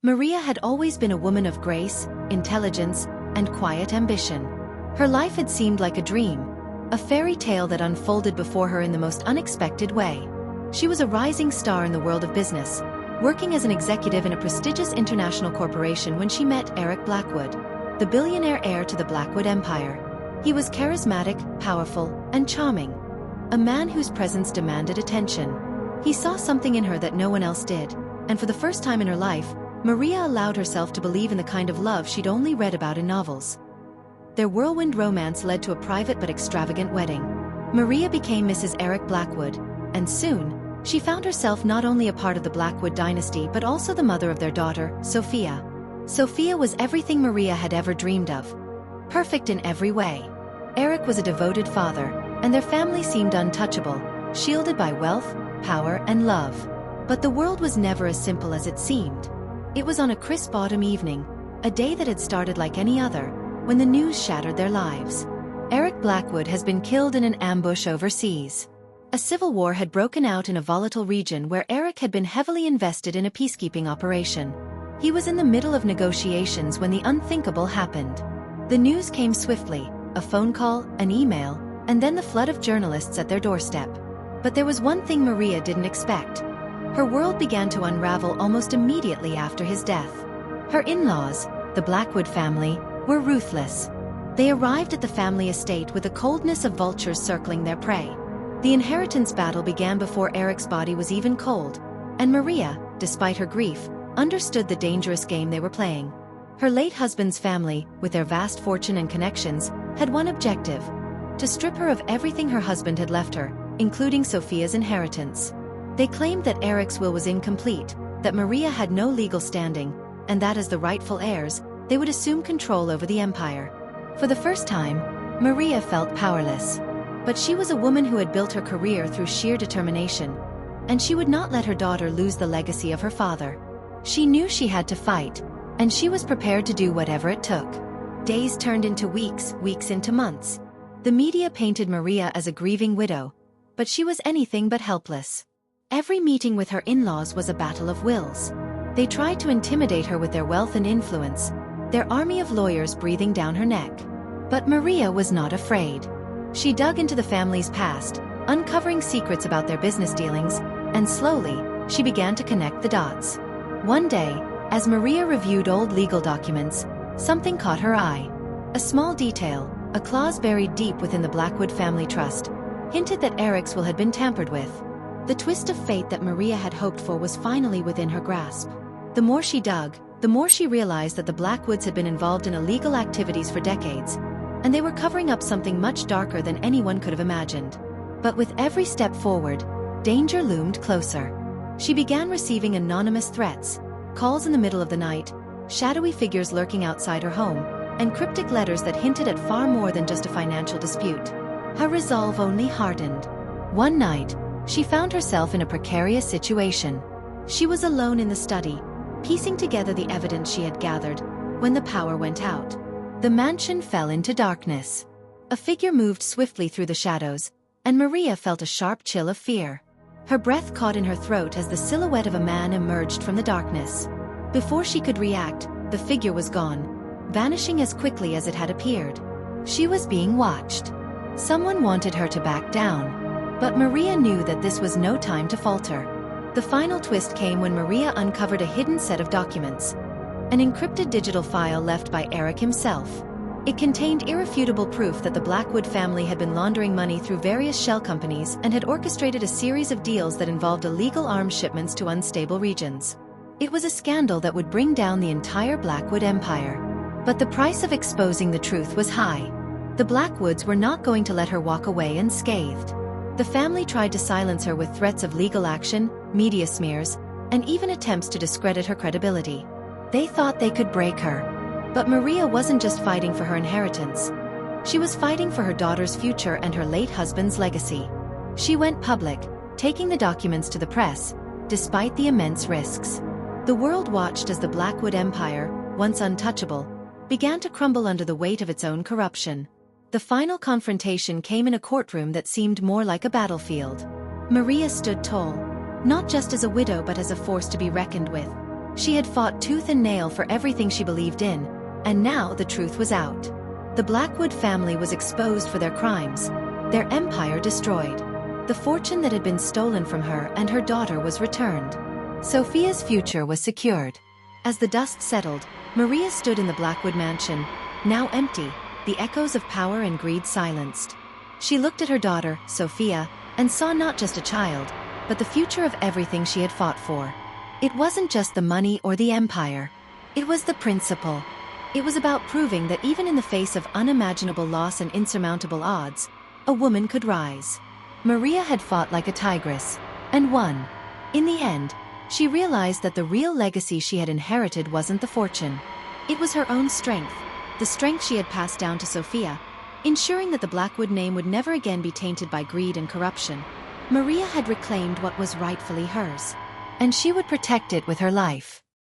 Maria had always been a woman of grace, intelligence, and quiet ambition. Her life had seemed like a dream, a fairy tale that unfolded before her in the most unexpected way. She was a rising star in the world of business, working as an executive in a prestigious international corporation when she met Eric Blackwood, the billionaire heir to the Blackwood Empire. He was charismatic, powerful, and charming, a man whose presence demanded attention. He saw something in her that no one else did, and for the first time in her life, Maria allowed herself to believe in the kind of love she'd only read about in novels. Their whirlwind romance led to a private but extravagant wedding. Maria became Mrs. Eric Blackwood, and soon, she found herself not only a part of the Blackwood dynasty but also the mother of their daughter, Sophia. Sophia was everything Maria had ever dreamed of. Perfect in every way. Eric was a devoted father, and their family seemed untouchable, shielded by wealth, power, and love. But the world was never as simple as it seemed. It was on a crisp autumn evening, a day that had started like any other, when the news shattered their lives. Eric Blackwood has been killed in an ambush overseas. A civil war had broken out in a volatile region where Eric had been heavily invested in a peacekeeping operation. He was in the middle of negotiations when the unthinkable happened. The news came swiftly, a phone call, an email, and then the flood of journalists at their doorstep. But there was one thing Maria didn't expect. Her world began to unravel almost immediately after his death. Her in-laws, the Blackwood family, were ruthless. They arrived at the family estate with the coldness of vultures circling their prey. The inheritance battle began before Eric's body was even cold, and Maria, despite her grief, understood the dangerous game they were playing. Her late husband's family, with their vast fortune and connections, had one objective: to strip her of everything her husband had left her, including Sophia's inheritance. They claimed that Eric's will was incomplete, that Maria had no legal standing, and that as the rightful heirs, they would assume control over the empire. For the first time, Maria felt powerless. But she was a woman who had built her career through sheer determination, and she would not let her daughter lose the legacy of her father. She knew she had to fight, and she was prepared to do whatever it took. Days turned into weeks, weeks into months. The media painted Maria as a grieving widow, but she was anything but helpless. Every meeting with her in-laws was a battle of wills. They tried to intimidate her with their wealth and influence, their army of lawyers breathing down her neck. But Maria was not afraid. She dug into the family's past, uncovering secrets about their business dealings, and slowly, she began to connect the dots. One day, as Maria reviewed old legal documents, something caught her eye. A small detail, a clause buried deep within the Blackwood family trust, hinted that Eric's will had been tampered with. The twist of fate that Maria had hoped for was finally within her grasp. The more she dug, the more she realized that the Blackwoods had been involved in illegal activities for decades, and they were covering up something much darker than anyone could have imagined. But with every step forward, danger loomed closer. She began receiving anonymous threats, calls in the middle of the night, shadowy figures lurking outside her home, and cryptic letters that hinted at far more than just a financial dispute. Her resolve only hardened. One night, she found herself in a precarious situation. She was alone in the study, piecing together the evidence she had gathered, when the power went out. The mansion fell into darkness. A figure moved swiftly through the shadows, and Maria felt a sharp chill of fear. Her breath caught in her throat as the silhouette of a man emerged from the darkness. Before she could react, the figure was gone, vanishing as quickly as it had appeared. She was being watched. Someone wanted her to back down. But Maria knew that this was no time to falter. The final twist came when Maria uncovered a hidden set of documents. An encrypted digital file left by Eric himself. It contained irrefutable proof that the Blackwood family had been laundering money through various shell companies and had orchestrated a series of deals that involved illegal arms shipments to unstable regions. It was a scandal that would bring down the entire Blackwood empire. But the price of exposing the truth was high. The Blackwoods were not going to let her walk away unscathed. The family tried to silence her with threats of legal action, media smears, and even attempts to discredit her credibility. They thought they could break her. But Maria wasn't just fighting for her inheritance. She was fighting for her daughter's future and her late husband's legacy. She went public, taking the documents to the press, despite the immense risks. The world watched as the Blackwood Empire, once untouchable, began to crumble under the weight of its own corruption. The final confrontation came in a courtroom that seemed more like a battlefield. Maria stood tall, not just as a widow but as a force to be reckoned with. She had fought tooth and nail for everything she believed in, and now the truth was out. The Blackwood family was exposed for their crimes, their empire destroyed. The fortune that had been stolen from her and her daughter was returned. Sophia's future was secured. As the dust settled, Maria stood in the Blackwood mansion, now empty, the echoes of power and greed silenced. She looked at her daughter, Sophia, and saw not just a child, but the future of everything she had fought for. It wasn't just the money or the empire. It was the principle. It was about proving that even in the face of unimaginable loss and insurmountable odds, a woman could rise. Maria had fought like a tigress, and won. In the end, she realized that the real legacy she had inherited wasn't the fortune. It was her own strength, the strength she had passed down to Sophia, ensuring that the Blackwood name would never again be tainted by greed and corruption. Maria had reclaimed what was rightfully hers, and she would protect it with her life.